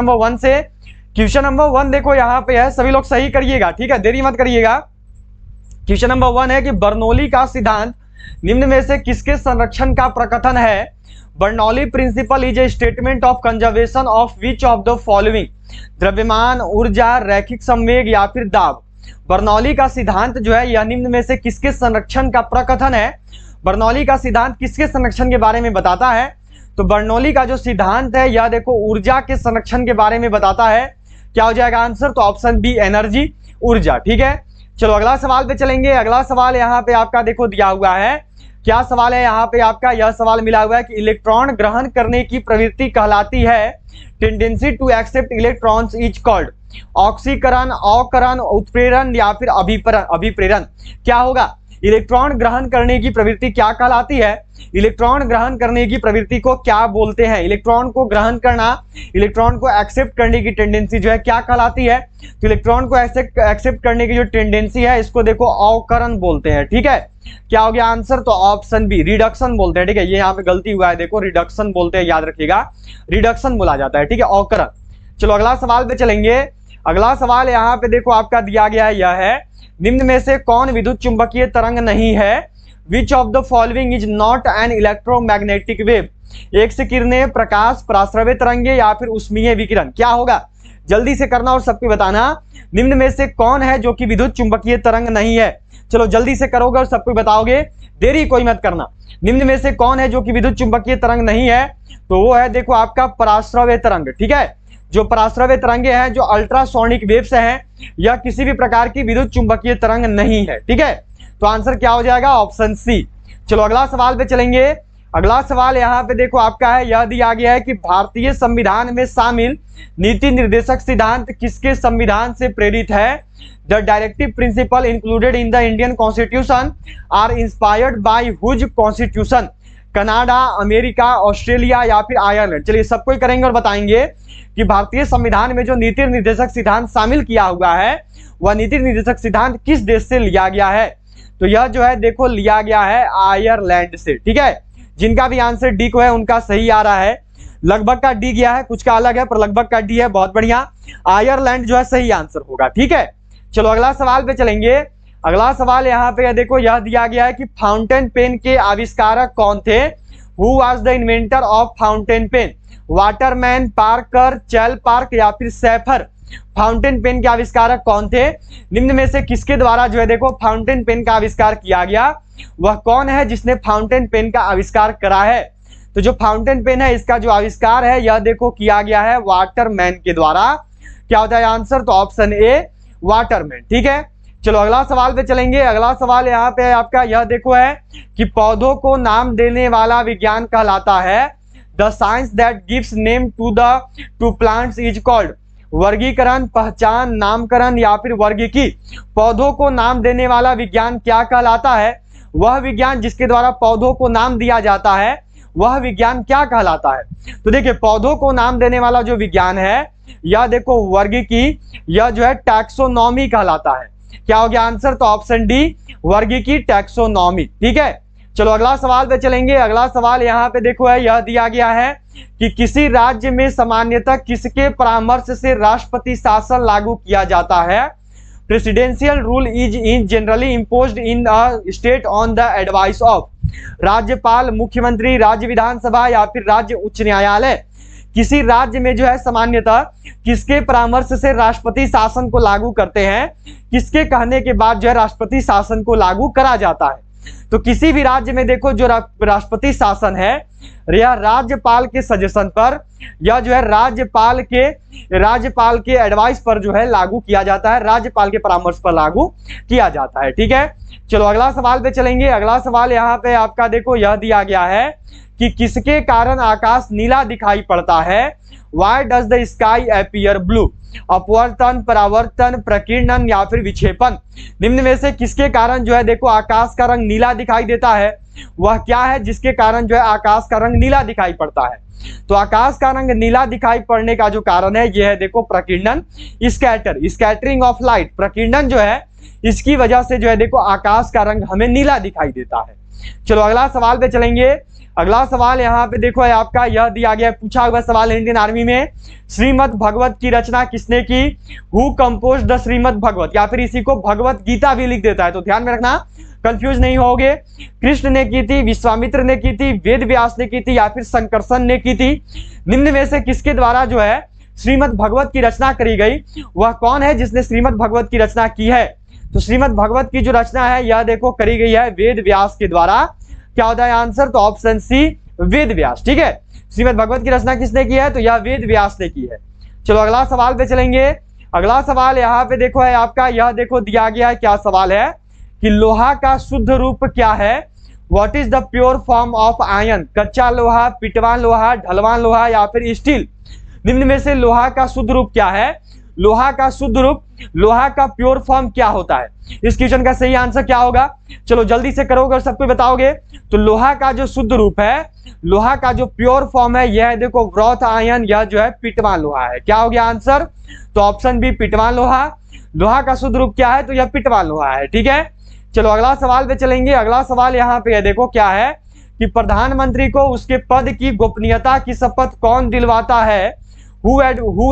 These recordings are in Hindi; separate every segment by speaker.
Speaker 1: नंबर 1 से। क्वेश्चन नंबर 1 देखो यहाँ पे है, सभी लोग सही करिएगा, ठीक है, देरी मत करिएगा। क्वेश्चन नंबर 1 है कि बर्नौली का सिद्धांत निम्न में से किसके संरक्षण का प्रकथन है? Bernoulli principle is a statement of conservation of which of the following? द्रव्यमान, ऊर्जा, रैखिक संवेग या फिर दाब। बर्नौली का सिद्धांत जो है यह निम्न में से किसके संरक्षण का प्रकथन है? बर्नौली का सिद्धांत किसके संरक्षण के बारे में बताता है? तो बर्नौली का जो सिद्धांत है यह देखो ऊर्जा के संरक्षण के बारे में बताता है। क्या हो जाएगा आंसर? तो ऑप्शन बी एनर्जी, ऊर्जा, ठीक है। चलो अगला सवाल पे चलेंगे। अगला सवाल यहाँ पे आपका देखो दिया हुआ है, क्या सवाल है यहाँ पे आपका? यह सवाल मिला हुआ है कि इलेक्ट्रॉन ग्रहण करने की प्रवृत्ति कहलाती है, tendency to accept electrons is called ऑक्सीकरण, अवकरण, उत्प्रेरण या फिर अभिप्रेरण। क्या होगा? इलेक्ट्रॉन ग्रहण करने की प्रवृत्ति क्या कहलाती है? इलेक्ट्रॉन ग्रहण करने की प्रवृत्ति को क्या बोलते हैं? इलेक्ट्रॉन को ग्रहण करना, इलेक्ट्रॉन को एक्सेप्ट करने की टेंडेंसी जो है क्या कहलाती है? तो इलेक्ट्रॉन को एक्सेप्ट करने की जो टेंडेंसी है इसको देखो अवकरण बोलते हैं, ठीक है। क्या हो गया आंसर? तो ऑप्शन बी रिडक्शन बोलते हैं, ठीक है। ये यहाँ पे गलती हुआ है, देखो रिडक्शन बोलते हैं, याद रखिएगा, रिडक्शन बोला जाता है, ठीक है, अवकरण। चलो अगला सवाल पे चलेंगे। अगला सवाल यहाँ पे देखो आपका दिया गया है, यह है निम्न में से कौन विद्युत चुंबकीय तरंग नहीं है? विच of the following is not an electromagnetic wave? एक से किरणें, प्रकाश, पराश्रव्य तरंगे या फिर ऊष्मीय विकिरण। क्या होगा? जल्दी से करना और सबको बताना, निम्न में से कौन है जो कि विद्युत चुंबकीय तरंग नहीं है? चलो जल्दी से करोगे और सबको बताओगे, देरी कोई मत करना। निम्न में से कौन है जो कि विद्युत चुंबकीय तरंग नहीं है? तो वो है देखो आपका पराश्रव्य तरंग, ठीक है। जो पराश्रव्य तरंगे हैं, जो अल्ट्रासोनिक वेव्स हैं, यह किसी भी प्रकार की विद्युत चुंबकीय तरंग नहीं है, ठीक है। तो आंसर क्या हो जाएगा? Option C. चलो अगला सवाल पे चलेंगे। अगला सवाल यहाँ पे देखो आपका है, यह दिया गया है कि भारतीय संविधान में शामिल नीति निर्देशक सिद्धांत किसके संविधान से प्रेरित है? The directive principle included in the Indian constitution are inspired by whose constitution? Canada, America, Australia या फिर आयरलैंड। चलिए सबको ही करेंगे और बताएंगे कि भारतीय संविधान में जो नीति निर्देशक सिद्धांत शामिल किया हुआ है वह नीति निर्देशक सिद्धांत किस देश से लिया गया है? तो यह जो है देखो लिया गया है आयरलैंड से, ठीक है। जिनका भी आंसर डी को है उनका सही आ रहा है, लगभग का डी गया है, कुछ का अलग है पर लगभग का डी है, बहुत बढ़िया। आयरलैंड जो है सही आंसर होगा, ठीक है। चलो अगला सवाल पे चलेंगे। अगला सवाल यहाँ पे देखो यह दिया गया है कि फाउंटेन पेन के आविष्कारक कौन थे? Who was the inventor of fountain pen? Waterman, Parker, चैल पार्क या फिर सैफर। फाउंटेन पेन के आविष्कारक कौन थे? निम्न में से किसके द्वारा जो है देखो फाउंटेन पेन का आविष्कार किया गया? वह कौन है जिसने फाउंटेन पेन का आविष्कार करा है? तो जो फाउंटेन पेन है इसका जो आविष्कार है यह देखो किया गया है वाटरमैन के द्वारा। क्या होता है आंसर? तो ऑप्शन ए वाटरमैन, ठीक है। चलो अगला सवाल पे चलेंगे। अगला सवाल यहाँ पे आपका यह देखो है कि पौधों को नाम देने वाला विज्ञान कहलाता है? The science that gives name to plants is called? वर्गीकरण, पहचान, नामकरण या फिर वर्गीकी। पौधों को नाम देने वाला विज्ञान क्या कहलाता है? वह विज्ञान जिसके द्वारा पौधों को नाम दिया जाता है वह विज्ञान क्या कहलाता है? तो देखिए पौधों को नाम देने वाला जो विज्ञान है यह देखो वर्गीकी, यह जो है टैक्सोनॉमी कहलाता है। क्या हो गया आंसर? तो ऑप्शन डी वर्गीकी, टैक्सोनॉमी, ठीक है। चलो अगला सवाल पे चलेंगे। अगला सवाल यहाँ पे देखो है, यह दिया गया है कि किसी राज्य में सामान्यतः किसके परामर्श से राष्ट्रपति शासन लागू किया जाता है? Presidential rule is generally imposed in a state on the advice of? राज्यपाल, मुख्यमंत्री, राज्य विधानसभा या फिर राज्य उच्च न्यायालय। किसी राज्य में जो है सामान्यतः किसके परामर्श से राष्ट्रपति शासन को लागू करते हैं? किसके कहने के बाद जो है राष्ट्रपति शासन को लागू करा जाता है? तो किसी भी राज्य में देखो जो राष्ट्रपति शासन है यह राज्यपाल के सजेशन पर या जो है राज्यपाल के एडवाइस पर जो है लागू किया जाता है, राज्यपाल के परामर्श पर लागू किया जाता है, ठीक है। चलो अगला सवाल पे चलेंगे। अगला सवाल यहाँ पे आपका देखो यह दिया गया है कि किसके कारण आकाश नीला दिखाई पड़ता है? Why does the sky appear blue? अपवर्तन, परावर्तन, प्रकीर्णन या फिर विक्षेपण। निम्न में से किसके कारण जो है देखो आकाश का रंग नीला दिखाई देता है? वह क्या है जिसके कारण जो है आकाश का रंग नीला दिखाई पड़ता है? तो आकाश का रंग नीला दिखाई पड़ने का जो कारण है यह है देखो प्रकीर्णन, स्कैटरिंग ऑफ लाइट। प्रकीर्णन जो है इसकी वजह से जो है देखो आकाश का रंग हमें नीला दिखाई देता है। चलो अगला सवाल पे चलेंगे। अगला सवाल यहाँ पे देखो है आपका, यह दिया गया पूछा हुआ सवाल है इंडियन आर्मी में, श्रीमद् भगवत की रचना किसने की? हु कंपोज द श्रीमद् भगवत, या फिर इसी को भगवत गीता भी लिख देता है, तो ध्यान में रखना, कंफ्यूज नहीं होगे। कृष्ण ने की थी, विश्वामित्र ने की थी, वेद व्यास ने की थी, या फिर संकर्षण ने की थी? निम्न में से किसके द्वारा जो है श्रीमद् भगवत की रचना करी गई? वह कौन है जिसने श्रीमद् भगवत की रचना की है? तो श्रीमद् भगवत की जो रचना है यह देखो करी गई है वेद व्यास के द्वारा। क्या होता है आंसर? तो ऑप्शन सी वेद व्यास। ठीक है, श्रीमद् भगवत की रचना किसने की है? तो यह वेद व्यास ने की है। चलो अगला सवाल पे चलेंगे। अगला सवाल यहाँ पे देखो है आपका, यह देखो दिया गया है, क्या सवाल है कि लोहा का शुद्ध रूप क्या है? What is the pure form of iron? कच्चा लोहा, पिटवान लोहा, ढलवान लोहा, या फिर स्टील? निम्न में से लोहा का शुद्ध रूप क्या है? लोहा का शुद्ध रूप, लोहा का प्योर फॉर्म क्या होता है? इस क्वेश्चन का सही आंसर क्या होगा? चलो जल्दी से करोगे और सबको बताओगे। तो लोहा का जो शुद्ध रूप है, लोहा का जो प्योर फॉर्म है यह देखो व्रॉथ आयन, यह जो है पिटवान लोहा है। क्या हो गया आंसर? तो ऑप्शन बी पिटवान लोहा। लोहा का शुद्ध रूप क्या है? तो यह पिटवान लोहा है। ठीक है, चलो अगला सवाल पे चलेंगे। अगला सवाल यहाँ पे देखो क्या है कि प्रधानमंत्री को उसके पद की गोपनीयता की शपथ कौन दिलवाता है? Who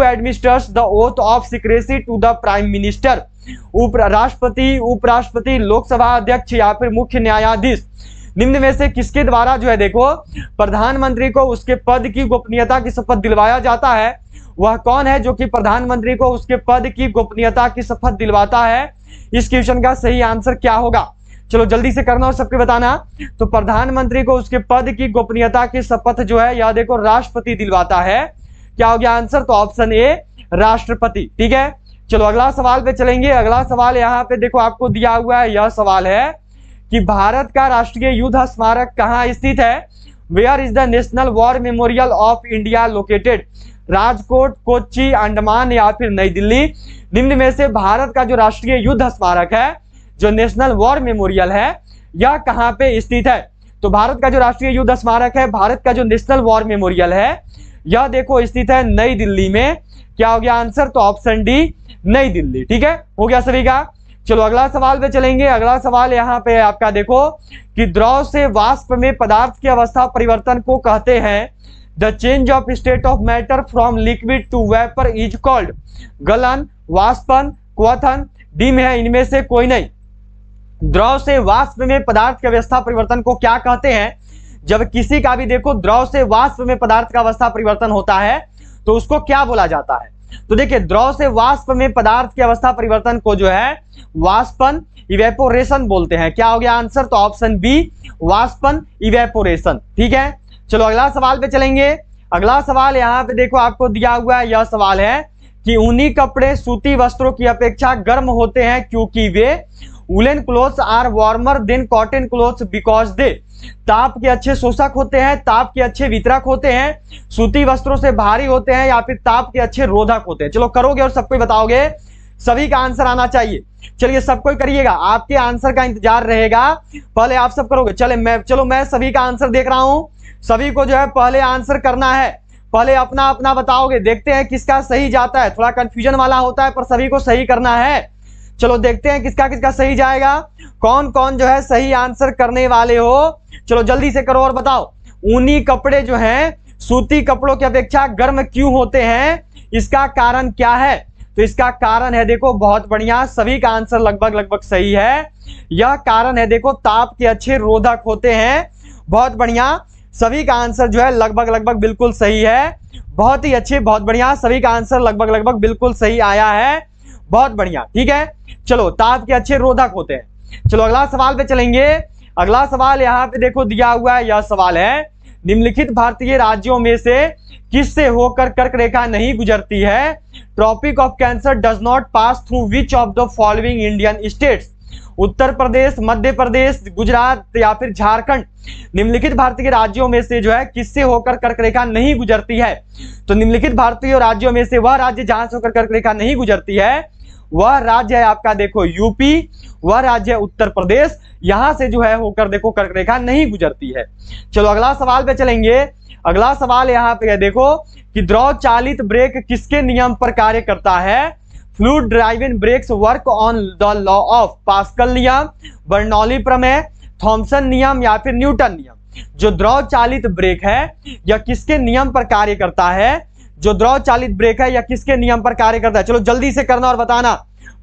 Speaker 1: administers the oath of secrecy to the prime minister? राष्ट्रपति, उपराष्ट्रपति, लोकसभा अध्यक्ष, या फिर मुख्य न्यायाधीश? निम्न में से किसके द्वारा जो है देखो प्रधानमंत्री को उसके पद की गोपनीयता की शपथ दिलवाया जाता है? वह कौन है जो कि प्रधानमंत्री को उसके पद की गोपनीयता की शपथ दिलवाता है? इस क्वेश्चन का सही आंसर क्या होगा? चलो जल्दी से करना और सबके बताना। तो प्रधानमंत्री को उसके पद की गोपनीयता की शपथ जो है यह देखो राष्ट्रपति दिलवाता है। क्या हो गया आंसर? तो ऑप्शन ए राष्ट्रपति। ठीक है, चलो अगला सवाल पे चलेंगे। अगला सवाल यहाँ पे देखो आपको दिया हुआ है, यह सवाल है कि भारत का राष्ट्रीय युद्ध स्मारक कहाँ स्थित है? Where is the national war memorial of India located? Rajkot, Kochi, Andaman, या फिर नई दिल्ली? निम्न में से भारत का जो राष्ट्रीय युद्ध स्मारक है, जो नेशनल वॉर मेमोरियल है, यह कहाँ पे स्थित है? तो भारत का जो राष्ट्रीय युद्ध स्मारक है, भारत का जो नेशनल वॉर मेमोरियल है, यह देखो स्थित है नई दिल्ली में। क्या हो गया आंसर? तो ऑप्शन डी नई दिल्ली। ठीक है, हो गया सभी का। चलो अगला सवाल पे चलेंगे। अगला सवाल यहाँ पे आपका देखो कि द्रव से वाष्प में पदार्थ की अवस्था परिवर्तन को कहते हैं। The change of state of matter from liquid to vapour is called? गलन, वाष्पन, क्वथन, डिम है इनमें से कोई नहीं। द्रव से वाष्प में पदार्थ की अवस्था परिवर्तन को क्या कहते हैं? जब किसी का भी देखो द्रव से वाष्प में पदार्थ का अवस्था परिवर्तन होता है तो उसको क्या बोला जाता है? तो देखिए द्रव से वाष्प में पदार्थ की अवस्था परिवर्तन को जो है वाष्पन, इवेपोरेशन बोलते हैं। क्या हो गया आंसर? तो ऑप्शन बी वाष्पन, इवेपोरेशन। ठीक है, चलो अगला सवाल पे चलेंगे। अगला सवाल यहाँ पे देखो आपको दिया हुआ है, यह सवाल है कि ऊनी कपड़े सूती वस्त्रों की अपेक्षा गर्म होते हैं क्योंकि वे woollen clothes are warmer than cotton clothes because they? ताप के अच्छे शोषक होते हैं, ताप के अच्छे वितरक होते हैं, सूती वस्त्रों से भारी होते हैं, या फिर ताप के अच्छे रोधक होते हैं? चलो करोगे और सबको बताओगे, सभी का आंसर आना चाहिए। चलिए सबको करिएगा, आपके आंसर का इंतजार रहेगा। पहले आप सब करोगे। चलो मैं सभी का आंसर देख रहा हूं, सभी को जो है पहले आंसर करना है। पहले अपना अपना बताओगे, देखते हैं किसका सही जाता है। थोड़ा कंफ्यूजन वाला होता है पर सभी को सही करना है। चलो देखते हैं किसका किसका सही जाएगा, कौन कौन जो है सही आंसर करने वाले हो। चलो जल्दी से करो और बताओ, ऊनी कपड़े जो हैं सूती कपड़ों की अपेक्षा गर्म क्यों होते हैं? इसका कारण क्या है? तो इसका कारण है देखो, बहुत बढ़िया, सभी का आंसर लगभग लगभग सही है। यह कारण है देखो ताप के अच्छे रोधक होते हैं। बहुत बढ़िया, सभी का आंसर जो है लगभग लगभग बिल्कुल सही है। बहुत ही अच्छे, बहुत बढ़िया, सभी का आंसर लगभग लगभग बिल्कुल सही आया है। बहुत बढ़िया। ठीक है, चलो ताप के अच्छे रोधक होते हैं। चलो अगला सवाल पे चलेंगे। अगला सवाल यहाँ पे देखो दिया हुआ है, यह सवाल है निम्नलिखित भारतीय राज्यों में से किससे होकर कर्क रेखा नहीं गुजरती है? Tropic of Cancer does not pass through which of the following Indian states? Uttar Pradesh, Madhya Pradesh, Gujarat, या फिर झारखंड? निम्नलिखित भारतीय राज्यों में से जो है किससे होकर कर्क रेखा नहीं गुजरती है? तो निम्नलिखित भारतीय राज्यों में से वह राज्य जहां से होकर कर्क रेखा नहीं गुजरती है वह राज्य है आपका देखो यूपी, वह राज्य है उत्तर प्रदेश। यहां से जो है होकर देखो कर्क रेखा नहीं गुजरती है। चलो अगला सवाल पे चलेंगे। अगला सवाल यहाँ पे है देखो कि द्रव चालित ब्रेक किसके नियम पर कार्य करता है? Fluid driven brakes work on the law of Pascal नियम, बर्नौली प्रमेय, थॉमसन नियम या फिर न्यूटन नियम। जो द्रव चालित ब्रेक है यह किसके नियम पर कार्य करता है? जो द्रव चालित ब्रेक है यह किसके नियम पर कार्य करता है? चलो जल्दी से करना और बताना,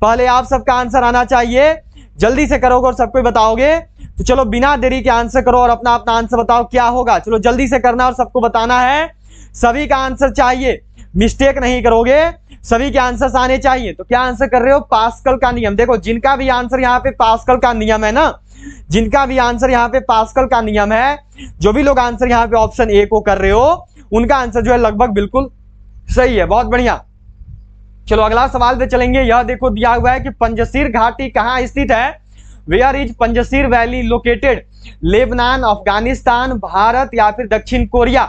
Speaker 1: पहले आप सबका आंसर आना चाहिए। जल्दी से करोगे और सबको बताओगे तो चलो बिना देरी के आंसर करो और अपना अपना आंसर बताओ क्या होगा। चलो जल्दी से करना और सबको बताना है, सभी का आंसर चाहिए, मिस्टेक नहीं करोगे, सभी के आंसर आने चाहिए। तो क्या आंसर कर रहे हो? पास्कल का नियम। देखो जिनका भी आंसर यहाँ पे पास्कल का नियम है ना, जिनका भी आंसर यहाँ पे पास्कल का नियम है, जो भी लोग आंसर यहाँ पे ऑप्शन ए को कर रहे हो उनका आंसर जो है लगभग बिल्कुल सही है। बहुत बढ़िया। चलो अगला सवाल पे चलेंगे। यह देखो दिया हुआ है कि पंजशीर घाटी कहाँ स्थित है? Where is Panjshir valley located? Lebanon, Afghanistan, Bharat या फिर दक्षिण कोरिया?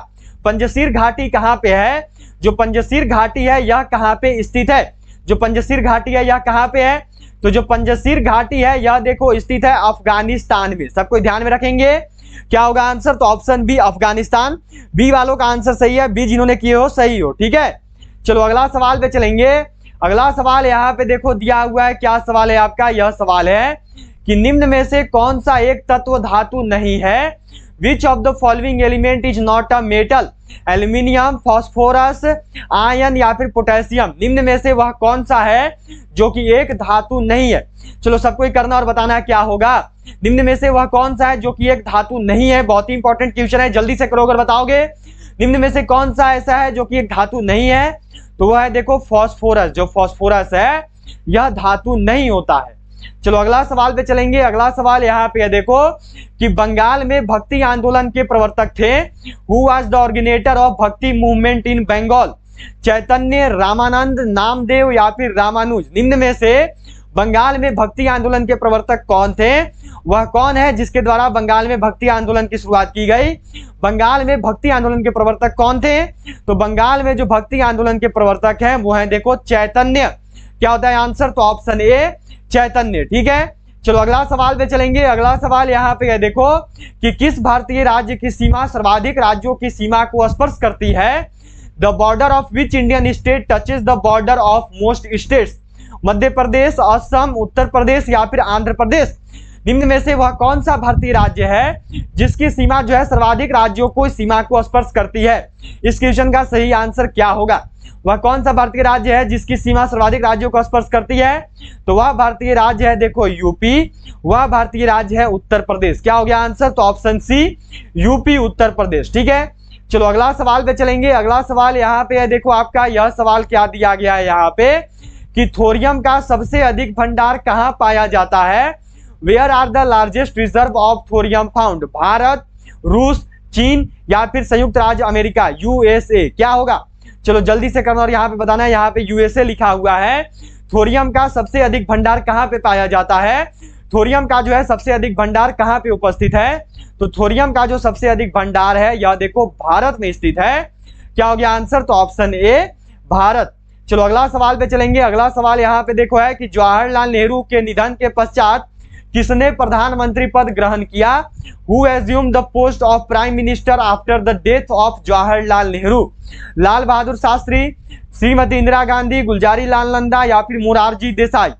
Speaker 1: पंजशीर घाटी कहाँ पे है? जो पंजशीर घाटी है यह कहाँ पे स्थित है? जो पंजशीर घाटी है यह कहाँ पे है? तो जो पंजशीर घाटी है यह देखो स्थित है अफगानिस्तान में। सबको ध्यान में रखेंगे, क्या होगा आंसर? तो ऑप्शन बी अफगानिस्तान। बी वालों का आंसर सही है, बी जिन्होंने किए हो सही हो, ठीक है। चलो अगला सवाल पे चलेंगे। अगला सवाल यहाँ पे देखो दिया हुआ है, क्या सवाल है आपका? यह सवाल है कि निम्न में से कौन सा एक तत्व धातु नहीं है? विच of the following element is not a metal? Aluminium, phosphorus, ion या फिर पोटेशियम? निम्न में से वह कौन सा है जो कि एक धातु नहीं है? चलो सबको ही करना और बताना क्या होगा। निम्न में से वह कौन सा है जो कि एक धातु नहीं है? बहुत ही इंपॉर्टेंट क्वेश्चन है, जल्दी से करोगे बताओगे। निम्न में से कौन सा ऐसा है जो कि एक धातु नहीं है? तो वह है देखो फास्फोरस। जो फास्फोरस है यह धातु नहीं होता है। चलो अगला सवाल पे चलेंगे। अगला सवाल यहाँ पे है देखो कि बंगाल में भक्ति आंदोलन के प्रवर्तक थे। हु वाज द ऑर्गेनाइटर ऑफ भक्ति मूवमेंट इन बंगाल? चैतन्य, रामानंद, नामदेव या फिर रामानुज? निम्न में से बंगाल में भक्ति आंदोलन के प्रवर्तक कौन थे? वह कौन है जिसके द्वारा बंगाल में भक्ति आंदोलन की शुरुआत की गई? बंगाल में भक्ति आंदोलन के प्रवर्तक कौन थे? तो बंगाल में जो भक्ति आंदोलन के प्रवर्तक हैं वो है देखो चैतन्य। क्या होता है आंसर? तो ऑप्शन ए चैतन्य, ठीक है। चलो अगला सवाल पे चलेंगे। अगला सवाल यहाँ पे है देखो कि किस भारतीय राज्य की सीमा सर्वाधिक राज्यों की सीमा को स्पर्श करती है? The border of which Indian state touches the border of most states? Madhya Pradesh, Assam, Uttar Pradesh या फिर आंध्र प्रदेश? निम्न में से वह कौन सा भारतीय राज्य है जिसकी सीमा जो है सर्वाधिक राज्यों को सीमा को स्पर्श करती है? इस क्वेश्चन का सही आंसर क्या होगा? वह कौन सा भारतीय राज्य है जिसकी सीमा सर्वाधिक राज्यों को स्पर्श करती है? तो वह भारतीय राज्य है देखो यूपी, वह भारतीय राज्य है उत्तर प्रदेश। क्या हो गया आंसर? तो ऑप्शन सी यूपी, उत्तर प्रदेश, ठीक है। चलो अगला सवाल पे चलेंगे। अगला सवाल यहाँ पे है देखो आपका, यह सवाल क्या दिया गया है यहाँ पे कि थोरियम का सबसे अधिक भंडार कहाँ पाया जाता है? Where are the largest reserve of thorium found? Bharat, रूस, चीन या फिर संयुक्त राज्य अमेरिका यूएसए? क्या होगा? चलो जल्दी से करना और यहाँ पे बताना है। यहाँ पे यूएसए लिखा हुआ है। थोरियम का सबसे अधिक भंडार कहाँ पे पाया जाता है? थोरियम का जो है सबसे अधिक भंडार कहाँ पे उपस्थित है? तो थोरियम का जो सबसे अधिक भंडार है यह देखो भारत में स्थित है। क्या हो गया आंसर? तो ऑप्शन ए भारत। चलो अगला सवाल पे चलेंगे। अगला सवाल यहाँ पे देखो है कि जवाहरलाल नेहरू के निधन के पश्चात किसने प्रधानमंत्री पद ग्रहण किया? Who assumed the post of prime minister after the death of Jawaharlal Nehru? Lal Bahadur Shastri, Shrimati Indira Gandhi, Gulzari Lal Nanda या फिर मोरारजी देसाई?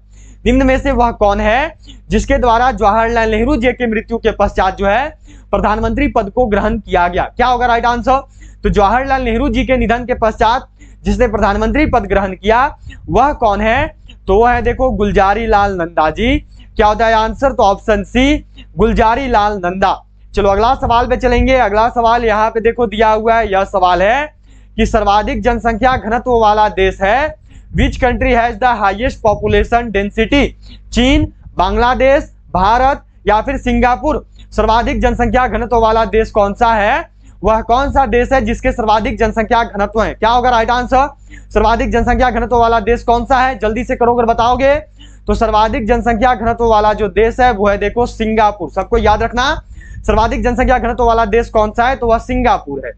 Speaker 1: निम्न में से वह कौन है जिसके द्वारा जवाहरलाल नेहरू जी की मृत्यु के पश्चात जो है प्रधानमंत्री पद को ग्रहण किया गया? क्या होगा राइट आंसर? तो जवाहरलाल नेहरू जी के निधन के पश्चात जिसने प्रधानमंत्री पद ग्रहण किया वह कौन है? तो वह है देखो गुलजारी लाल नंदा जी। क्या होता है आंसर? तो ऑप्शन सी गुलजारी लाल नंदा। चलो अगला सवाल पे चलेंगे। अगला सवाल यहाँ पे देखो दिया हुआ है। यह सवाल है कि सर्वाधिक जनसंख्या घनत्व वाला देश है। Which country has the highest population density? चीन, बांग्लादेश, भारत या फिर सिंगापुर? सर्वाधिक जनसंख्या घनत्व वाला देश कौन सा है? वह कौन सा देश है जिसके सर्वाधिक जनसंख्या घनत्व है? क्या होगा राइट आंसर? सर्वाधिक जनसंख्या घनत्व वाला देश कौन सा है? जल्दी से करोगे बताओगे। तो सर्वाधिक जनसंख्या घनत्व वाला जो देश है वो है देखो सिंगापुर। सबको याद रखना, सर्वाधिक जनसंख्या घनत्व वाला देश कौन सा है? तो वह सिंगापुर है।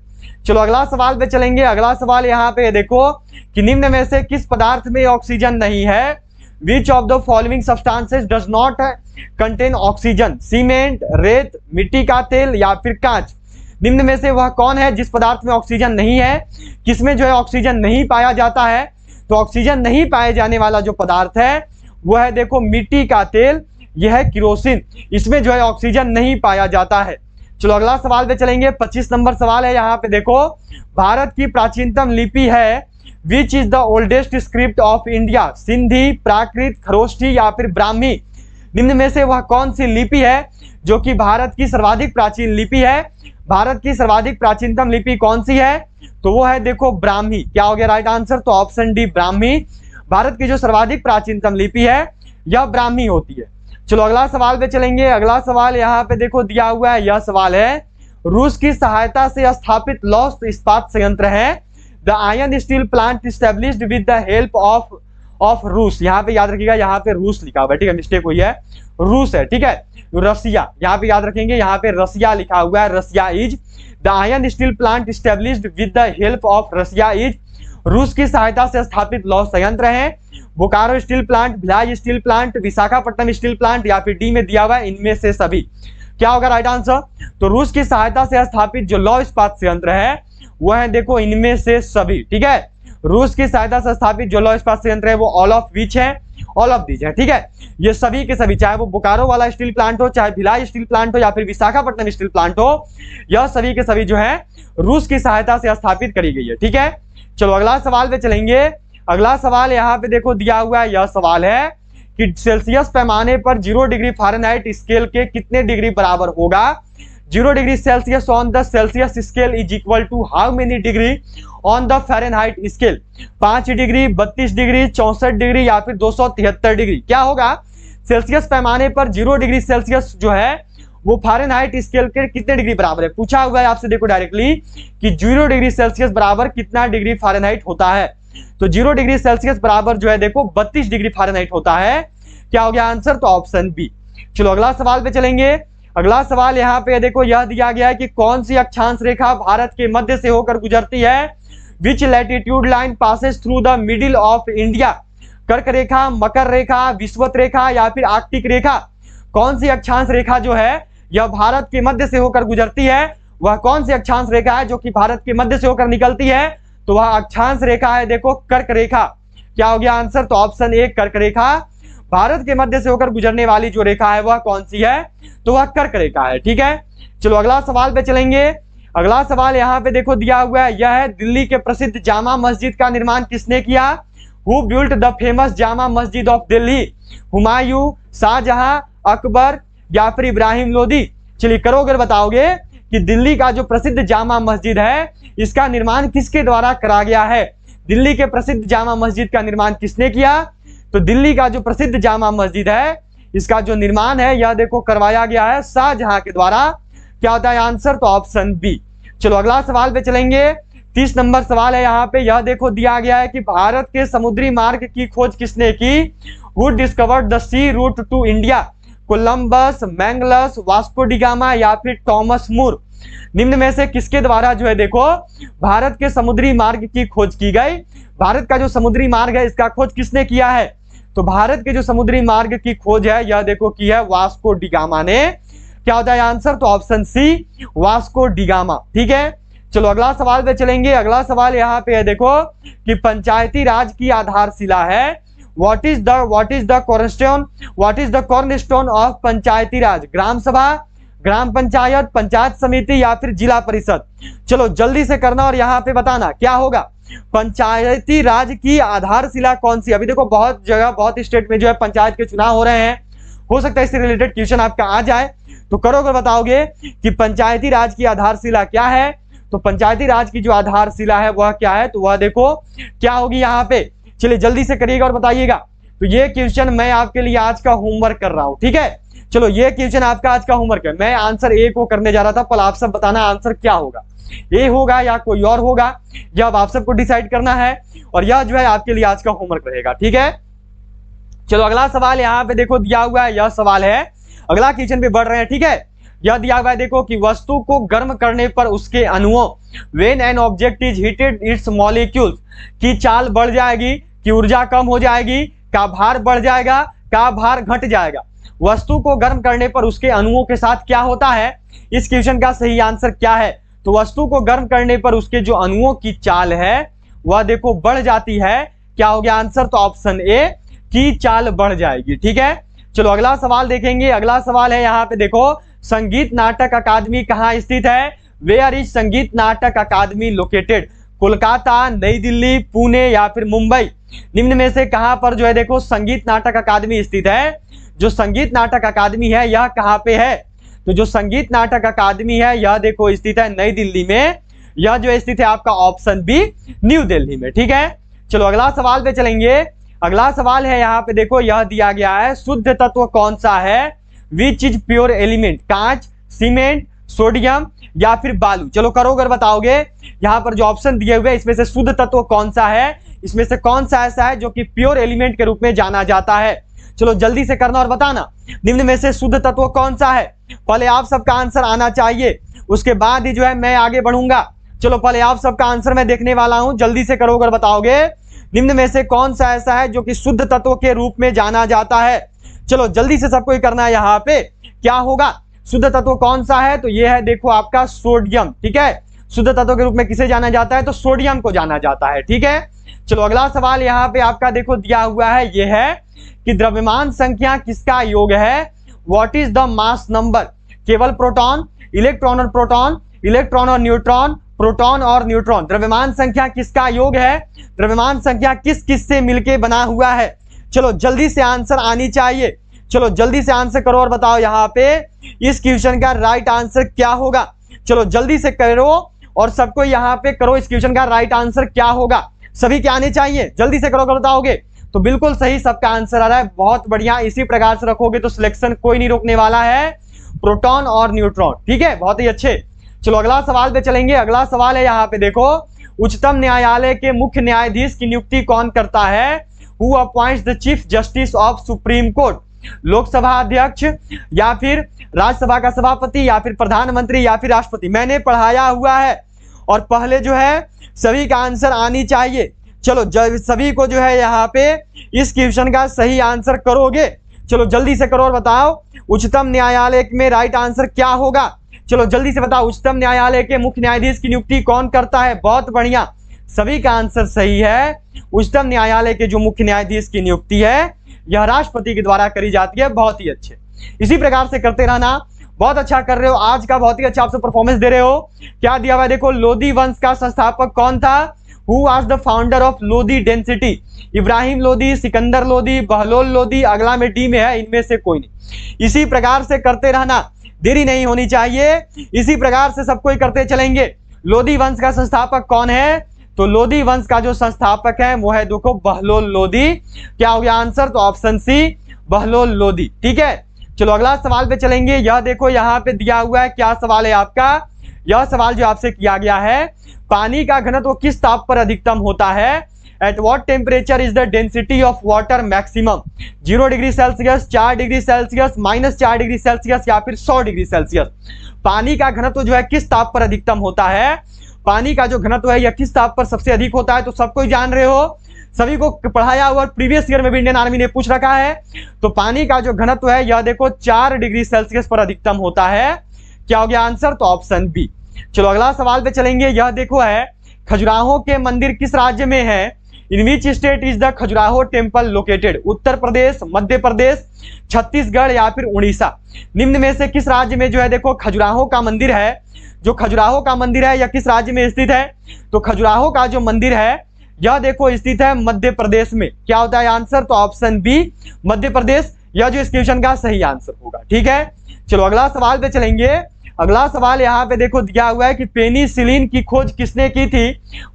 Speaker 1: चलो अगला सवाल पे चलेंगे। अगला सवाल यहाँ पे देखो कि निम्न में से किस पदार्थ में ऑक्सीजन नहीं है? विच of the following substances does not contain oxygen? Cement, रेत, मिट्टी का तेल या फिर कांच? निम्न में से वह कौन है जिस पदार्थ में ऑक्सीजन नहीं है? किसमें जो है ऑक्सीजन नहीं पाया जाता है? तो ऑक्सीजन नहीं पाए जाने वाला जो पदार्थ है वो है देखो मिट्टी का तेल, यह है किरोसिन, इसमें जो है ऑक्सीजन नहीं पाया जाता है। चलो अगला सवाल पे चलेंगे, 25 नंबर सवाल है। यहाँ पे देखो, भारत की प्राचीनतम लिपि है which is the oldest script of India, Sindhi, Prakrit, Kharosthi या फिर ब्राह्मी। निम्न में से वह कौन सी लिपि है जो कि भारत की सर्वाधिक प्राचीन लिपि है? भारत की सर्वाधिक प्राचीनतम लिपि कौन सी है? तो वो है देखो ब्राह्मी। क्या हो गया राइट आंसर? तो ऑप्शन डी ब्राह्मी। भारत की जो सर्वाधिक प्राचीनतम लिपि है यह ब्राह्मी होती है। चलो अगला सवाल पे चलेंगे। अगला सवाल यहाँ पे देखो दिया हुआ है, यह सवाल है, रूस की सहायता से स्थापित लौह इस्पात संयंत्र है the iron steel plant established with the help of रूस। यहाँ पे याद रखिएगा, यहाँ पे रूस लिखा हुआ है, ठीक है, मिस्टेक हुई है, रूस है, ठीक है, रसिया, यहाँ पे याद रखेंगे, यहाँ पे रसिया लिखा हुआ है, Russia is the iron steel plant established with the help of Russia is, रूस की सहायता से स्थापित लौह संयंत्र है Bokaro steel plant, Bhilai steel plant, Visakhapatnam steel plant या फिर डी में दिया हुआ है इनमें से सभी। क्या होगा राइट आंसर? तो रूस की सहायता से स्थापित जो लौह इस्पात संयंत्र है वो है देखो इनमें से सभी, ठीक है, रूस की सहायता से स्थापित जो लौह इस्पात संयंत्र है वो ऑल ऑफ विच है, ऑल ऑफ दीज है, ठीक है, ये सभी के सभी, चाहे वो बोकारो वाला स्टील प्लांट हो, चाहे भिलाई स्टील प्लांट हो या फिर विशाखापट्टनम स्टील प्लांट हो, यह सभी के सभी जो है रूस की सहायता से स्थापित करी गई है, ठीक है। चलो अगला सवाल पे चलेंगे। अगला सवाल यहाँ पे देखो दिया हुआ है, यह सवाल है कि सेल्सियस पैमाने पर 0 डिग्री फ़ारेनहाइट स्केल के कितने डिग्री बराबर होगा? 0 degree Celsius on the Celsius scale is equal to how many degree on the Fahrenheit scale? 5 degree, 32 degree, 64 degree या फिर 273 डिग्री? क्या होगा? सेल्सियस पैमाने पर 0 डिग्री सेल्सियस जो है वो फ़ारेनहाइट स्केल के कितने डिग्री बराबर है? पूछा हुआ है आपसे देखो डायरेक्टली कि 0 डिग्री सेल्सियस बराबर कितना डिग्री फ़ारेनहाइट होता है? तो 0 डिग्री सेल्सियस बराबर जो है देखो 32 डिग्री फ़ारेनहाइट होता है। क्या हो गया आंसर? तो ऑप्शन बी। चलो अगला सवाल पे चलेंगे। अगला सवाल यहाँ पे देखो यह दिया गया है कि कौन सी अक्षांश रेखा भारत के मध्य से होकर गुजरती है? Which latitude line passes through the middle of India? कर्क रेखा, मकर रेखा, विषुवत रेखा या फिर आर्कटिक रेखा? कौन सी अक्षांश रेखा जो है यह भारत के मध्य से होकर गुजरती है? वह कौन सी अक्षांश रेखा है जो कि भारत के मध्य से होकर निकलती है? तो वह अक्षांश रेखा है देखो कर्क रेखा। क्या हो गया आंसर? तो ऑप्शन ए कर्क रेखा। भारत के मध्य से होकर गुजरने वाली जो रेखा है वह कौन सी है? तो वह कर्क रेखा है, ठीक है। चलो अगला सवाल पे चलेंगे। अगला सवाल यहाँ पे देखो दिया हुआ है, यह है, दिल्ली के प्रसिद्ध जामा मस्जिद का निर्माण किसने किया? Who built the famous Jama Masjid of Delhi? Humayun, Shahjahan, Akbar या फिर इब्राहिम लोदी? चलिए करो अगर बताओगे कि दिल्ली का जो प्रसिद्ध जामा मस्जिद है इसका निर्माण किसके द्वारा करा गया है? दिल्ली के प्रसिद्ध जामा मस्जिद का निर्माण किसने किया? तो दिल्ली का जो प्रसिद्ध जामा मस्जिद है इसका जो निर्माण है यह देखो करवाया गया है शाहजहां के द्वारा। क्या होता है आंसर? तो ऑप्शन बी। चलो अगला सवाल पे चलेंगे। 30 नंबर सवाल है यहाँ पे, यह देखो दिया गया है कि भारत के समुद्री मार्ग की खोज किसने की? Who discovered the sea route to India? Columbus, Magellan, Vasco da Gama या फिर टॉमस मूर? निम्न में से किसके द्वारा जो है देखो भारत के समुद्री मार्ग की खोज की गई? भारत का जो समुद्री मार्ग है इसका खोज किसने किया है? तो भारत के जो समुद्री मार्ग की खोज है यह देखो की है वास्को डी गामा ने। क्या होता है आंसर? तो option C Vasco da Gama, ठीक है। चलो अगला सवाल पे चलेंगे। अगला सवाल यहाँ पे है देखो कि पंचायती राज की आधारशिला है। What is the cornerstone of पंचायती राज? ग्राम सभा, ग्राम पंचायत, पंचायत समिति या फिर जिला परिषद? चलो जल्दी से करना और यहाँ पे बताना क्या होगा। पंचायती राज की आधारशिला कौन सी? अभी देखो बहुत जगह बहुत स्टेट में जो है पंचायत के चुनाव हो रहे हैं, हो सकता है इससे रिलेटेड क्वेश्चन आपका आ जाए, तो करो अगर बताओगे कि पंचायती राज की आधारशिला क्या है? तो पंचायती राज की जो आधारशिला है वह क्या है? तो वह देखो क्या होगी यहाँ पे। चलिए जल्दी से करिएगा और बताइएगा। तो ये क्वेश्चन मैं आपके लिए आज का होमवर्क कर रहा हूँ, ठीक है। चलो ये क्वेश्चन आपका आज का होमवर्क है। मैं आंसर ए को करने जा रहा था, पर आप सब बताना आंसर क्या होगा, ए होगा या कोई और होगा, यह आप सबको डिसाइड करना है और यह जो है आपके लिए आज का होमवर्क रहेगा, ठीक है। चलो अगला सवाल यहाँ पे देखो दिया हुआ है, यह सवाल है, अगला क्वेश्चन पे बढ़ रहे हैं, ठीक है। यह दिया हुआ है देखो कि वस्तु को गर्म करने पर उसके अणुओं, when an object is heated it's molecules, की चाल बढ़ जाएगी, की ऊर्जा कम हो जाएगी, का भार बढ़ जाएगा, का भार घट जाएगा। वस्तु को गर्म करने पर उसके अणुओं के साथ क्या होता है? इस क्वेश्चन का सही आंसर क्या है? तो वस्तु को गर्म करने पर उसके जो अणुओं की चाल है वह देखो बढ़ जाती है, क्या हो गया आंसर? तो ऑप्शन ए की चाल बढ़ जाएगी। ठीक है, चलो अगला सवाल देखेंगे। अगला सवाल है यहाँ पे देखो, संगीत नाटक अकादमी कहाँ स्थित है? वेयर इज संगीत नाटक अकादमी लोकेटेड? कोलकाता, नई दिल्ली, पुणे या फिर मुंबई? निम्न में से कहां पर जो है देखो संगीत नाटक अकादमी स्थित है? जो संगीत नाटक अकादमी है यह कहां पे है? तो जो संगीत नाटक अकादमी है यह देखो स्थित है नई दिल्ली में। यह जो स्थित है आपका ऑप्शन बी न्यू दिल्ली में। ठीक है, चलो अगला सवाल पे चलेंगे। अगला सवाल है यहाँ पे देखो, यह दिया गया है, शुद्ध तत्व कौन सा है? Which is pure element? कांच, सीमेंट, सोडियम या फिर बालू? चलो करो अगर बताओगे। यहाँ पर जो ऑप्शन दिए हुए इसमें से शुद्ध तत्व कौन सा है? इसमें से कौन सा ऐसा है जो कि प्योर एलिमेंट के रूप में जाना जाता है? चलो जल्दी से करना और बताना, निम्न में से शुद्ध तत्व कौन सा है? पहले आप सबका आंसर आना चाहिए, उसके बाद ही जो है मैं आगे बढ़ूंगा। चलो पहले आप सबका आंसर मैं देखने वाला हूं, जल्दी से करो अगर बताओगे। निम्न में से कौन सा ऐसा है जो कि शुद्ध तत्व के रूप में जाना जाता है? चलो जल्दी से सबको ही करना है। यहाँ पे क्या होगा? शुद्ध तत्व कौन सा है? तो ये है देखो आपका सोडियम। ठीक है, शुद्ध तत्व के रूप में किसे जाना जाता है? तो सोडियम को जाना जाता है। ठीक है, चलो अगला सवाल यहाँ पे आपका देखो दिया हुआ है, ये है कि द्रव्यमान संख्या किसका योग है? What is the mass number? केवल प्रोटॉन, इलेक्ट्रॉन और प्रोटॉन, इलेक्ट्रॉन और न्यूट्रॉन, प्रोटॉन और न्यूट्रॉन? द्रव्यमान संख्या किसका योग है? द्रव्यमान संख्या किस किस से मिलके बना हुआ है? चलो जल्दी से आंसर आनी चाहिए। चलो जल्दी से आंसर करो और बताओ यहाँ पे इस क्वेश्चन का राइट आंसर क्या होगा? चलो जल्दी से करो और सबको यहाँ पे करो, इस क्वेश्चन का राइट आंसर क्या होगा? सभी क्या आने चाहिए, जल्दी से करो अगर बताओगे तो बिल्कुल सही सबका आंसर आ रहा है। बहुत बढ़िया, इसी प्रकार से रखोगे तो सिलेक्शन कोई नहीं रोकने वाला है, प्रोटॉन और न्यूट्रॉन। ठीक है, बहुत ही अच्छे। चलो अगला सवाल पे चलेंगे। अगला सवाल है यहाँ पे देखो, उच्चतम न्यायालय के मुख्य न्यायाधीश की नियुक्ति कौन करता है? Who appoints the chief justice of supreme court? Lok Sabha अध्यक्ष या फिर राज्यसभा का सभापति या फिर प्रधानमंत्री या फिर राष्ट्रपति? मैंने पढ़ाया हुआ है और पहले जो है सभी का आंसर आनी चाहिए। चलो सभी को जो है यहाँ पे इस क्वेश्चन का सही आंसर करोगे। चलो जल्दी से करो और बताओ उच्चतम न्यायालय में राइट आंसर क्या होगा? चलो जल्दी से बताओ, उच्चतम न्यायालय के मुख्य न्यायाधीश की नियुक्ति कौन करता है? बहुत बढ़िया, सभी का आंसर सही है। उच्चतम न्यायालय के जो मुख्य न्यायाधीश की नियुक्ति है यह राष्ट्रपति के द्वारा करी जाती है। बहुत ही अच्छे, इसी प्रकार से करते रहना। बहुत अच्छा कर रहे हो, आज का बहुत ही अच्छा आपसे परफॉर्मेंस दे रहे हो। क्या दिया हुआ है देखो, लोधी वंश का संस्थापक कौन था? Who was the founder of Lodhi density? Ibrahim Lodhi, Sikandar Lodhi, Bahlol Lodhi? अगला में डी में है, इनमें से कोई नहीं। इसी प्रकार से करते रहना, देरी नहीं होनी चाहिए, इसी प्रकार से सबको ही करते चलेंगे। लोधी वंश का संस्थापक कौन है? तो लोधी वंश का जो संस्थापक है वो है देखो बहलोल लोधी। क्या हो गया आंसर? तो ऑप्शन सी बहलोल लोधी। ठीक है, चलो अगला सवाल पे चलेंगे। यह देखो यहाँ पे दिया हुआ है, क्या सवाल है आपका? यह सवाल जो आपसे किया गया है, पानी का घनत्व किस ताप पर अधिकतम होता है? At what temperature is the density of water maximum? 0 degree Celsius, 4 degree Celsius, -4 degree Celsius या फिर 100 डिग्री सेल्सियस? पानी का घनत्व जो है किस ताप पर अधिकतम होता है? पानी का जो घनत्व है यह किस ताप पर सबसे अधिक होता है? तो सबको ही जान रहे हो, सभी को पढ़ाया हुआ, प्रीवियस ईयर में भी इंडियन आर्मी ने पूछ रखा है। तो पानी का जो घनत्व है यह देखो 4 डिग्री सेल्सियस पर अधिकतम होता है। क्या हो गया आंसर? तो ऑप्शन बी। चलो अगला सवाल पे चलेंगे। यह देखो है, खजुराहो के मंदिर किस राज्य में है? In which state is the Khajuraho temple located? Uttar Pradesh, Madhya Pradesh, Chhattisgarh या फिर उड़ीसा? निम्न में से किस राज्य में जो है देखो खजुराहो का मंदिर है? जो खजुराहो का मंदिर है यह किस राज्य में स्थित है? तो खजुराहो का जो मंदिर है यह देखो स्थित है मध्य प्रदेश में। क्या होता है आंसर? तो ऑप्शन बी मध्य प्रदेश, यह जो इस क्वेश्चन का सही आंसर होगा। ठीक है, चलो अगला सवाल पे चलेंगे। अगला सवाल यहाँ पे देखो दिया हुआ है कि पेनिसिलिन की खोज किसने की थी?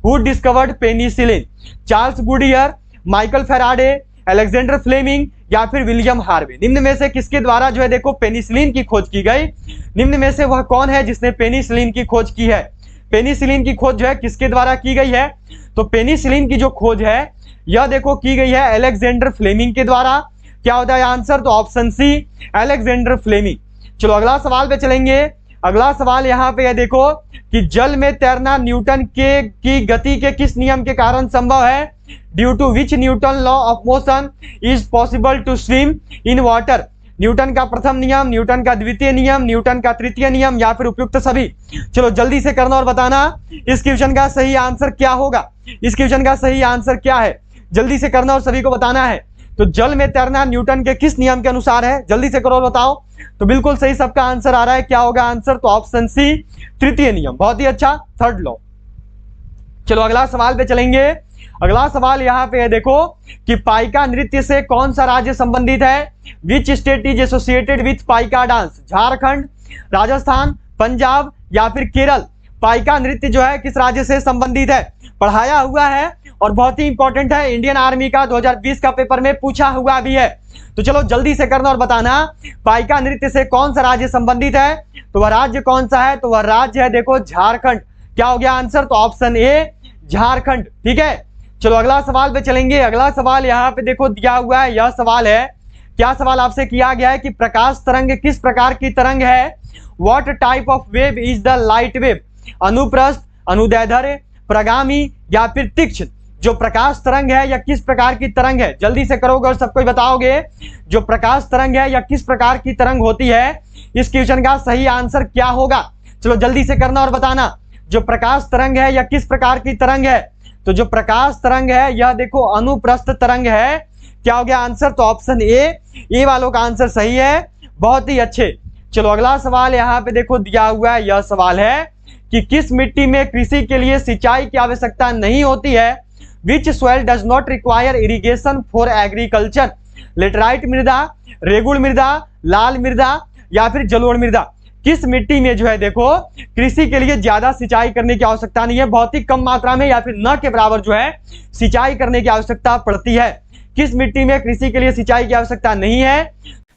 Speaker 1: Who discovered penicillin? Charles Goodyear, Michael Faraday, Alexander Fleming या फिर विलियम हार्वे? निम्न में से किसके द्वारा जो है देखो पेनिसिलिन की खोज की गई? निम्न में से वह कौन है जिसने पेनिसिलिन की खोज की है? पेनिसिलिन की खोज जो है किसके द्वारा की गई है? तो पेनिसिलिन की जो खोज है यह देखो की गई है अलेक्जेंडर फ्लेमिंग के द्वारा। क्या होता है आंसर? तो ऑप्शन सी अलेक्जेंडर फ्लेमिंग। चलो अगला सवाल पे चलेंगे। अगला सवाल यहाँ पे है देखो कि जल में तैरना न्यूटन की गति के किस नियम के कारण संभव है? Due to which Newton law of motion is possible to swim in water? Newton का प्रथम नियम, न्यूटन का द्वितीय नियम, न्यूटन का तृतीय नियम या फिर उपयुक्त सभी? चलो जल्दी से करना और बताना इस क्वेश्चन का सही आंसर क्या होगा। इस क्वेश्चन का सही आंसर क्या है? जल्दी से करना और सभी को बताना है। तो जल में तैरना न्यूटन के किस नियम के अनुसार है, जल्दी से करो और बताओ। तो बिल्कुल सही सबका आंसर आ रहा है, क्या होगा आंसर, तो ऑप्शन सी तृतीय नियम, बहुत ही अच्छा, थर्ड लॉ। चलो अगला सवाल पे चलेंगे। अगला सवाल यहाँ पे है, देखो कि पाइका नृत्य से कौन सा राज्य संबंधित है, which state is associated with Paika dance, Jharkhand, Rajasthan, Punjab या फिर केरल। पाइका नृत्य जो है किस राज्य से संबंधित है, पढ़ाया हुआ है और बहुत ही इंपॉर्टेंट है, इंडियन आर्मी का 2020 का पेपर में पूछा हुआ भी है। तो चलो जल्दी से करना और बताना, पाइका नृत्य से कौन सा राज्य संबंधित है, तो वह राज्य कौन सा है, तो वह राज्य है देखो झारखंड। क्या हो गया आंसर, तो ऑप्शन ए झारखंड, ठीक है। चलो अगला सवाल पे चलेंगे। अगला सवाल यहाँ पे देखो दिया हुआ है, यह सवाल है, क्या सवाल आपसे किया गया है कि प्रकाश तरंग किस प्रकार की तरंग है, what type of wave is the light wave, अनुप्रस्थ, अनुदैर्ध्य, प्रगामी या फिर तीक्ष्ण। जो प्रकाश तरंग है या किस प्रकार की तरंग है, जल्दी से करोगे और सबको बताओगे जो प्रकाश तरंग है या किस प्रकार की तरंग होती है, इस क्वेश्चन का सही आंसर क्या होगा। चलो जल्दी से करना और बताना, जो प्रकाश तरंग है या किस प्रकार की तरंग है, तो जो प्रकाश तरंग है यह देखो अनुप्रस्थ तरंग है। क्या हो गया आंसर, तो ऑप्शन ए वालों का आंसर सही है, बहुत ही अच्छे। चलो अगला सवाल यहाँ पे देखो दिया हुआ है, यह सवाल है कि किस मिट्टी में कृषि के लिए सिंचाई की आवश्यकता नहीं होती है, विच soil does not require irrigation for agriculture, laterite मृदा, रेगुड़ मृदा, लाल मृदा या फिर जलोढ़ मृदा। किस मिट्टी में जो है देखो कृषि के लिए ज्यादा सिंचाई करने की आवश्यकता नहीं है, बहुत ही कम मात्रा में या फिर न के बराबर जो है सिंचाई करने की आवश्यकता पड़ती है। किस मिट्टी में कृषि के लिए सिंचाई की आवश्यकता नहीं है।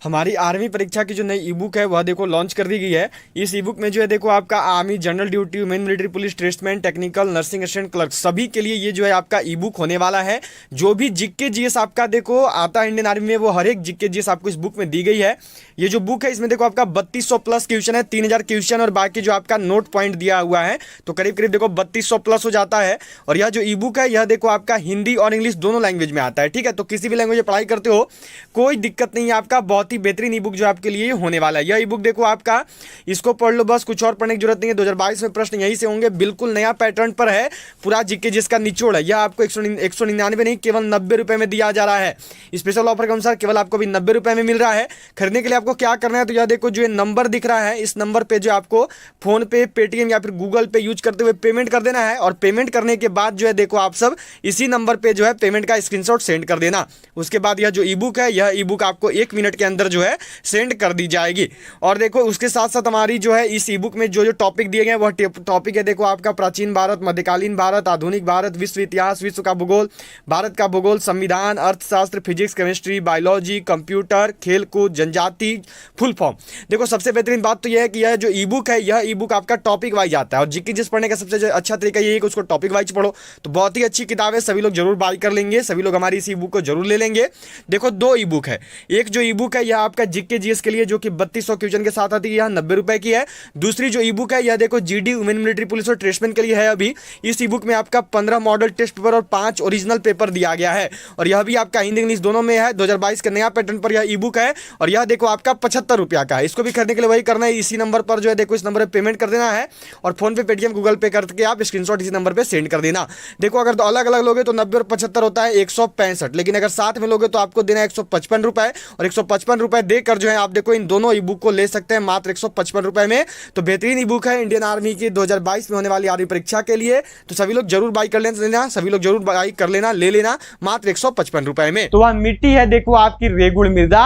Speaker 1: हमारी आर्मी परीक्षा की जो नई ई बुक है वह देखो लॉन्च कर दी गई है। इस ई बुक में जो है देखो आपका army, general duty, women military police, tradesman, technical, nursing assistant, clerk सभी के लिए ये जो है आपका ई बुक होने वाला है। जो भी जीके जीएस आपका देखो आता है इंडियन आर्मी में, वो हर एक जीके जीएस आपको इस बुक में दी गई है। ये जो बुक है इसमें देखो आपका 3200 प्लस क्वेश्चन है, 3000 क्वेश्चन और बाकी जो आपका नोट पॉइंट दिया हुआ है, तो करीब करीब देखो 3200 प्लस हो जाता है। और यह जो ई बुक है यह देखो आपका हिंदी और इंग्लिश दोनों लैंग्वेज में आता है, ठीक है। तो किसी भी लैंग्वेज में पढ़ाई करते हो कोई दिक्कत नहीं है, आपका बहुत ही बेहतरीन ई बुक जो आपके लिए होने वाला है। यह ई बुक देखो आपका, इसको पढ़ लो बस, कुछ और पढ़ने की जरूरत नहीं है। 2022 में प्रश्न यही से होंगे, बिल्कुल नया पैटर्न पर है, पूरा जीके जिसका निचोड़ है। यह आपको 199 नहीं केवल 90 रुपए में दिया जा रहा है। स्पेशल ऑफर के अनुसार केवल आपको भी 90 रुपए में मिल रहा है। खरीदने के लिए आपको क्या करना है, तो यह देखो जो ये नंबर दिख रहा है, इस नंबर पे जो आपको फोन पे, पेटीएम या फिर गूगल पे यूज करते हुए पेमेंट कर देना है। और पेमेंट करने के बाद जो है देखो आप सब इसी नंबर पे जो है पेमेंट का स्क्रीनशॉट सेंड कर देना। उसके बाद यह जो ई बुक है, यह ई बुक आपको 1 मिनट के अंदर जो है सेंड कर दी जाएगी। और देखो उसके साथ साथ हमारी जो है इस ई बुक में जो जो टॉपिक दिए गए वह टॉपिक है देखो आपका प्राचीन भारत, मध्यकालीन भारत, आधुनिक भारत, विश्व इतिहास, विश्व का भूगोल, भारत का भूगोल, संविधान, अर्थशास्त्र, फिजिक्स, केमिस्ट्री, बायोलॉजी, कंप्यूटर, खेलकूद, जनजाति, फुल फॉर्म। देखो सबसे बेहतरीन बात तो यह है कि यह जो ई बुक है, यह ई बुक आपका टॉपिक वाइज आता है। और जीके जिस पढ़ने का सबसे अच्छा तरीका यही है कि उसको टॉपिक वाइज पढ़ो। तो बहुत ही अच्छी किताब है, सभी लोग जरूर बाई कर लेंगे, सभी लोग हमारी इस ई बुक को जरूर ले लेंगे। देखो 2 ई बुक है, एक जो ई बुक है यह आपका जीके जीएस के लिए जो कि 3200 क्वेश्चन के साथ आती है, यह 90 रुपए की है। दूसरी जो ई बुक है यह देखो जीडी, वुमेन मिलिट्री पुलिस और ट्रेड्समैन के लिए है। अभी इस ई बुक में आपका 15 मॉडल टेस्ट पेपर और 5 ओरिजिनल पेपर दिया गया है। और यह भी आपका हिंदी इंग्लिश दोनों में है। 2022 के नया पैटर्न पर यह ई बुक है। और यह देखो आपका 75 रुपया का है। इसको भी खरीदने के लिए वही करना है, इसी नंबर पर जो है देखो इस नंबर पर पेमेंट कर देना है और फोन पे, पेटीएम, गूगल पे करके आप स्क्रीनशॉट इसी नंबर पर सेंड कर देना। देखो अगर अलग अलग लोगे तो 90 और 75 होता है 165, लेकिन अगर साथ में लोगे तो आपको देना 155 रुपए। और 155 रुपए देकर जो है आप देखो इन दोनों ई बुक को ले सकते हैं मात्र 155 रुपए में। तो बेहतरीन ई बुक है इंडियन आर्मी की 2022 में होने वाली आर्मी परीक्षा के लिए। तो सभी लोग जरूर बाई कर लेना, सभी लोग जरूर बाई कर लेना, ले लेना मात्र 155 रुपए में। तो वह मिट्टी है देखो आपकी रेगुड़ मृदा,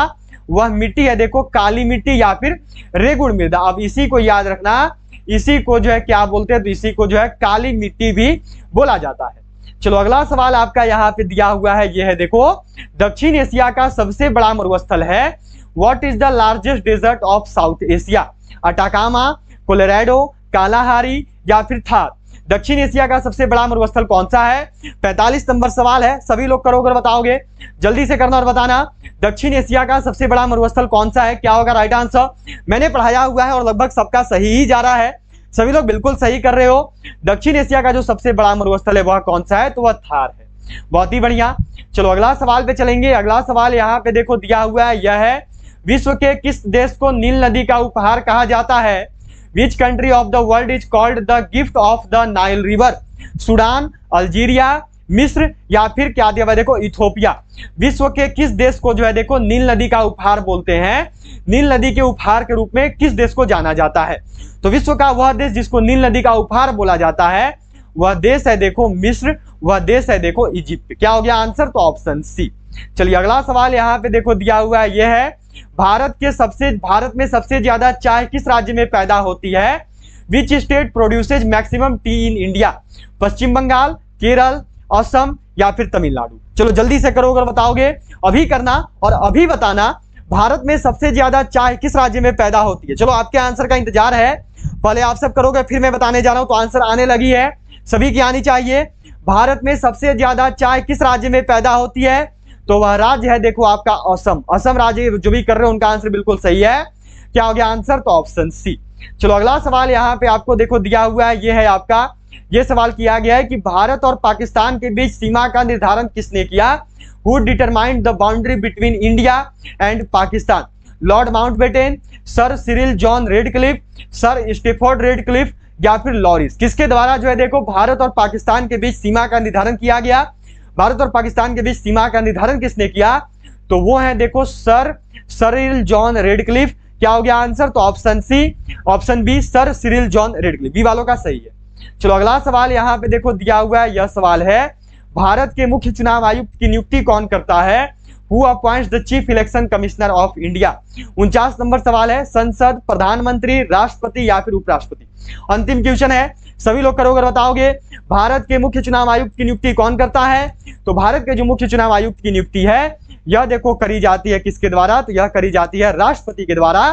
Speaker 1: वह मिट्टी है देखो काली मिट्टी या फिर रेगुड़ मृदा। अब इसी को याद रखना, इसी को जो है क्या बोलते हैं, तो इसी को जो है काली मिट्टी भी बोला जाता है। चलो अगला सवाल आपका यहाँ पे दिया हुआ है, यह है देखो दक्षिण एशिया का सबसे बड़ा मरुस्थल है, what is the largest desert of South Asia, Atacama, Colorado, Kalahari या फिर थार। दक्षिण एशिया का सबसे बड़ा मरुस्थल कौन सा है। 45 नंबर सवाल है, सभी लोग करोगे बताओगे, जल्दी से करना और बताना दक्षिण एशिया का सबसे बड़ा मरुस्थल कौन सा है, क्या होगा राइट आंसर। मैंने पढ़ाया हुआ है और लगभग सबका सही ही जा रहा है, सभी लोग बिल्कुल सही कर रहे हो। दक्षिण एशिया का जो सबसे बड़ा मरुस्थल है वह कौन सा है, तो वह थार है। बहुत ही बढ़िया। चलो अगला सवाल पे चलेंगे। अगला सवाल यहाँ पे देखो दिया हुआ है, यह है विश्व के किस देश को नील नदी का उपहार कहा जाता है, which country of the world is called the gift of the Nile river, Sudan, Algeria, मिस्र या फिर क्या दिया हुआ है देखो इथोपिया। विश्व के किस देश को जो है देखो नील नदी का उपहार बोलते हैं? नील नदी के उपहार के रूप में किस देश को जाना जाता है? तो विश्व का वह देश जिसको नील नदी का उपहार बोला जाता है वह देश है देखो मिस्र, वह देश है देखो इजिप्ट। क्या हो गया आंसर? तो ऑप्शन सी। चलिए अगला सवाल यहाँ पे देखो दिया हुआ है, यह है भारत में सबसे ज्यादा चाय किस राज्य में पैदा होती है? Which state produces maximum tea in India? Paschim Bengal, Kerala, Assam या फिर तमिलनाडु? चलो जल्दी से करो, अगर बताओगे अभी करना और अभी बताना। भारत में सबसे ज्यादा चाय किस राज्य में पैदा होती है? चलो आपके आंसर का इंतजार है, पहले आप सब करोगे फिर मैं बताने जा रहा हूं। तो आंसर आने लगी है, सभी की आनी चाहिए। भारत में सबसे ज्यादा चाय किस राज्य में पैदा होती है? तो वह राज्य है देखो आपका असम। असम राज्य जो भी कर रहे हो उनका आंसर बिल्कुल सही है। क्या हो गया आंसर? तो ऑप्शन सी। चलो अगला सवाल यहाँ पे आपको देखो दिया हुआ है, ये है आपका, ये सवाल किया गया है कि भारत और पाकिस्तान के बीच सीमा का निर्धारण किसने किया? Who determined the boundary between India and Pakistan? Lord Mountbatten, sir Cyril John Radcliffe, sir Stafford Radcliffe या फिर लॉरिस? किसके द्वारा जो है देखो भारत और पाकिस्तान के बीच सीमा का निर्धारण किया गया? भारत और पाकिस्तान के बीच सीमा का निर्धारण किसने किया? तो वो है देखो सर सिरिल जॉन रेडक्लिफ। क्या हो गया आंसर? तो option C, option B sir Cyril John Radcliffe, B वालों का सही है। चलो अगला सवाल यहाँ पे देखो दिया हुआ है, यह सवाल है भारत के मुख्य चुनाव आयुक्त की नियुक्ति कौन करता है? Who appoints the chief election commissioner of India? 49 number सवाल है, संसद, प्रधानमंत्री, राष्ट्रपति या फिर उपराष्ट्रपति? अंतिम क्वेश्चन है, सभी लोग करोगे बताओगे भारत के मुख्य चुनाव आयुक्त की नियुक्ति कौन करता है? तो भारत के जो मुख्य चुनाव आयुक्त की नियुक्ति है यह देखो करी जाती है किसके द्वारा? तो यह करी जाती है राष्ट्रपति के द्वारा।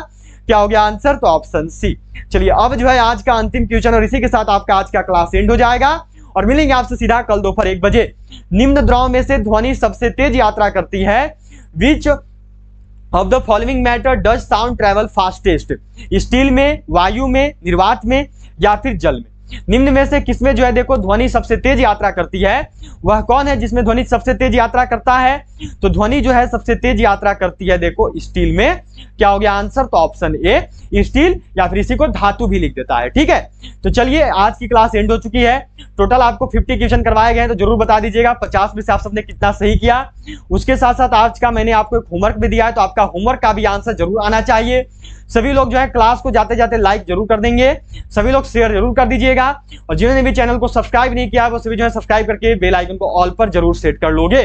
Speaker 1: क्या हो गया आंसर? तो ऑप्शन सी। चलिए अब जो है आज का अंतिम क्वेश्चन और इसी के साथ आपका आज का क्लास एंड हो जाएगा और मिलेंगे आपसे सीधा कल दोपहर 1 बजे। निम्न द्रव में से ध्वनि सबसे तेज यात्रा करती है? विच of the following matter does sound travel fastest? Steel में, वायु में, निर्वात में या फिर जल में? निम्न में से किसमें जो है देखो ध्वनि सबसे तेज यात्रा करती है? वह कौन है जिसमें ध्वनि सबसे तेज यात्रा करता है? तो ध्वनि जो है सबसे तेज यात्रा करती है देखो स्टील में। क्या हो गया आंसर? तो ऑप्शन ए स्टील, या फिर इसी को धातु भी लिख देता है। ठीक है, तो चलिए आज की क्लास एंड हो चुकी है। टोटल आपको 50 क्वेश्चन करवाए गए हैं, तो जरूर बता दीजिएगा 50 में से आप सबने कितना सही किया। उसके साथ साथ आज का मैंने आपको एक होमवर्क भी दिया है, तो आपका होमवर्क का भी आंसर जरूर आना चाहिए। सभी लोग जो है क्लास को जाते जाते लाइक जरूर कर देंगे, सभी लोग शेयर जरूर कर दीजिएगा और जिन्होंने भी चैनल को सब्सक्राइब नहीं किया वो सभी जो है सब्सक्राइब करके बेल आइकन को ऑल पर जरूर सेट कर लोगे।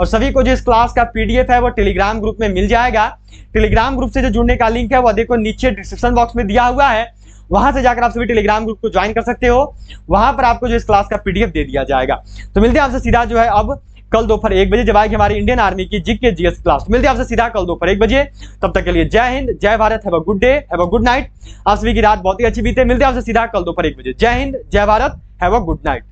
Speaker 1: और सभी को जो इस क्लास का पीडीएफ है वो टेलीग्राम ग्रुप में मिल जाएगा। टेलीग्राम ग्रुप से जो जुड़ने का लिंक है वो देखो नीचे डिस्क्रिप्शन बॉक्स में दिया हुआ है, वहां से जाकर आप सभी टेलीग्राम ग्रुप को ज्वाइन कर सकते हो। वहां पर आपको जो इस क्लास का पीडीएफ दे दिया जाएगा। तो मिलते हैं आपसे सीधा जो है अब कल दोपहर 1 बजे जब आएगी हमारी इंडियन आर्मी की जीके जीएस क्लास। तो मिलते हैं आपसे सीधा कल दोपहर 1 बजे। तब तक के लिए जय हिंद, जय Bharat, have a good day, have a good night. आप सभी की रात बहुत ही अच्छी बीते। मिलते हैं आपसे सीधा कल दोपहर 1 बजे। जय हिंद, जय Bharat, have a good night.